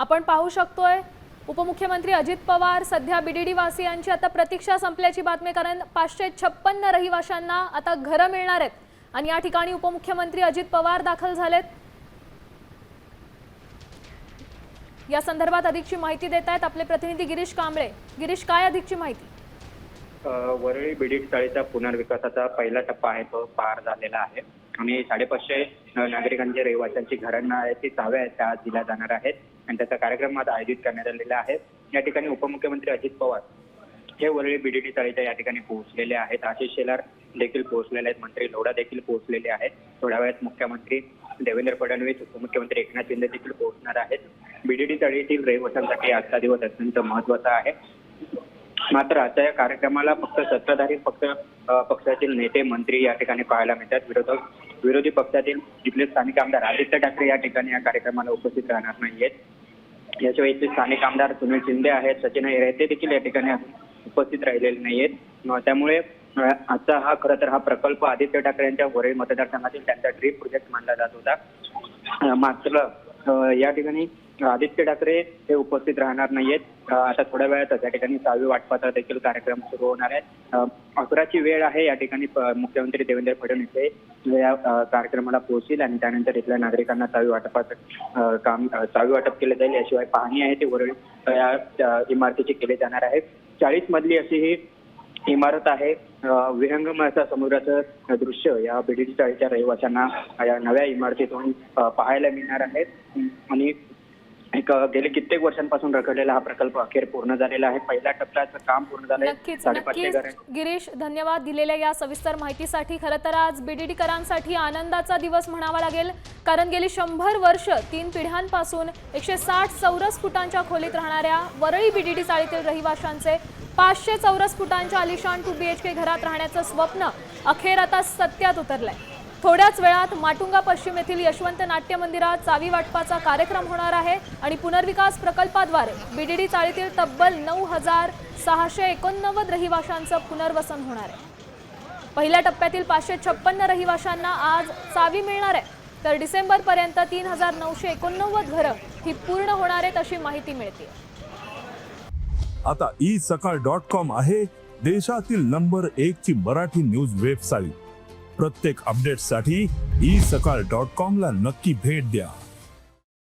आपण पाहू शकतोय उपमुख्यमंत्री अजित पवार सध्या बीडीडी वासियांची आता प्रतीक्षा संपल्याची बातमी, कारण 556 रहिवाशांना आता घरं मिळणार आहेत आणि या ठिकाणी उपमुख्यमंत्री अजित पवार दाखल झालेत। या संदर्भात अधिकची माहिती देत आहेत आपले प्रतिनिधी गिरीश कांबळे। गिरीश, काय अधिकची माहिती? वरळी बीडीडी चाळीचा पुनर्विकासाचा पहिला टप्पा आहे तो पार झालेला आहे आणि 550 नागरिकांच्या रहिवाशांची घरांना आहे ती 6व्या त्या दिल्या जाणार आहेत आणि त्याचा कार्यक्रम आज आयोजित करण्यात आलेला आहे। या ठिकाणी उपमुख्यमंत्री अजित पवार हे वरळी बीडीडी चाळीच्या या ठिकाणी पोहोचलेले आहेत। आशिष शेलार देखील पोहोचलेले आहेत, मंत्री लोढा देखील पोहोचलेले आहेत। थोड्या वेळात मुख्यमंत्री देवेंद्र फडणवीस, उपमुख्यमंत्री एकनाथ शिंदे देखील पोहोचणार आहेत। बीडीडी चाळीतील रहिवाशांसाठी आजचा दिवस अत्यंत महत्त्वाचा आहे। मात्र आजच्या या कार्यक्रमाला फक्त सत्ताधारी पक्षातील नेते मंत्री या ठिकाणी पाहायला मिळतात। विरोधी पक्षातील इथले स्थानिक आमदार आदित्य ठाकरे या ठिकाणी या कार्यक्रमाला उपस्थित राहणार नाहीयेत। याशिवाय इथले स्थानिक आमदार सुनील शिंदे आहेत, सचिन अय्यर ते देखील या ठिकाणी उपस्थित राहिलेले नाहीयेत। त्यामुळे आजचा हा खरं तर हा प्रकल्प आदित्य ठाकरे यांच्या वरळी मतदारसंघातील त्यांचा ड्रीम प्रोजेक्ट मानला जात होता। मात्र या ठिकाणी आदित्य ठाकरे हे उपस्थित राहणार नाहीयेत। आता थोड्या वेळात त्या ठिकाणी 6वी वाटपाचा देखील कार्यक्रम सुरू होणार आहे। 11ची वेळ आहे। या ठिकाणी मुख्यमंत्री देवेंद्र फडणवीस हे या कार्यक्रमाला पोहोचतील आणि त्यानंतर इथल्या नागरिकांना 6वी वाटपाचं काम 6वी वाटप केलं जाईल। याशिवाय पाहणी आहे ती वरळी या इमारतीची केली जाणार आहे। 40 मजली अशी ही इमारत आहे। विहंगम असं समुद्राचं दृश्य या बीडीडी चाळीच्या रहिवाशांना या नव्या इमारतीतून पाहायला मिळणार आहे आणि गेले कित्येक वर्षांपासून रखडलेला हा प्रकल्प अखेर पूर्ण झालेला आहे। पहिल्या टप्प्याचं काम पूर्ण झालंय। नक्कीच गिरीश, धन्यवाद दिलेल्या या सविस्तर माहितीसाठी। खरं तर आज बीडीडीकरांसाठी आनंदाचा दिवस म्हणावा लागेल, कारण गेली 100 वर्ष 3 पिढ्यांपासून 160 चौरस फुटांच्या खोलीत राहणाऱ्या वरळी बीडीडी चाळीतील रहिवाशांचे 500 चौरस फुटांच्या आलिशान 2 BHK घरात राहण्याचं स्वप्न अखेर आता सत्यात उतरलंय। थोड्याच वेळात माटुंगा पश्चिम येथील यशवंत नाट्य मंदिरात 6वी वाटपाचा कार्यक्रम होणार आहे आणि पुनर्विकास प्रकल्पाद्वारे बीडीडी चाळीतील तब्बल 9689 रहिवाशांचं पुनर्वसन होणार आहे। पहिल्या टप्प्यातील 556 रहिवाशांना आज 6वी मिळणार आहे, तर डिसेंबरपर्यंत 3989 घरं ही पूर्ण होणार आहेत अशी माहिती मिळते। आता isakal.com आहे देशातील नंबर 1 ची मराठी न्यूज वेबसाईट। प्रत्येक अपडेटसाठी isakal.com ला नक्की भेट द्या।